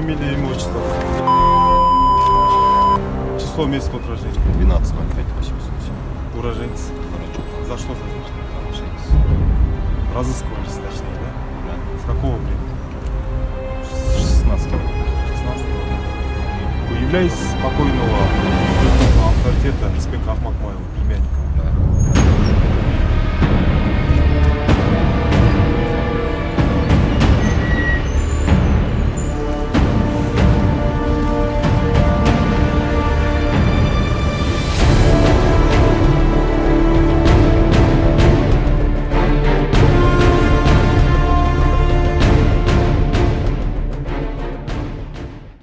фамилия, имя, отчество. Число, месяц, год рождения. 12.05.88. Уроженец. Дурачок. За что задержан? Нарушенец. Разыскивались, точнее, да? Да. С какого времени? С 16 лет. 16 года. Вы являетесь покойного авторитета Спека Ахмакмаева, племянник?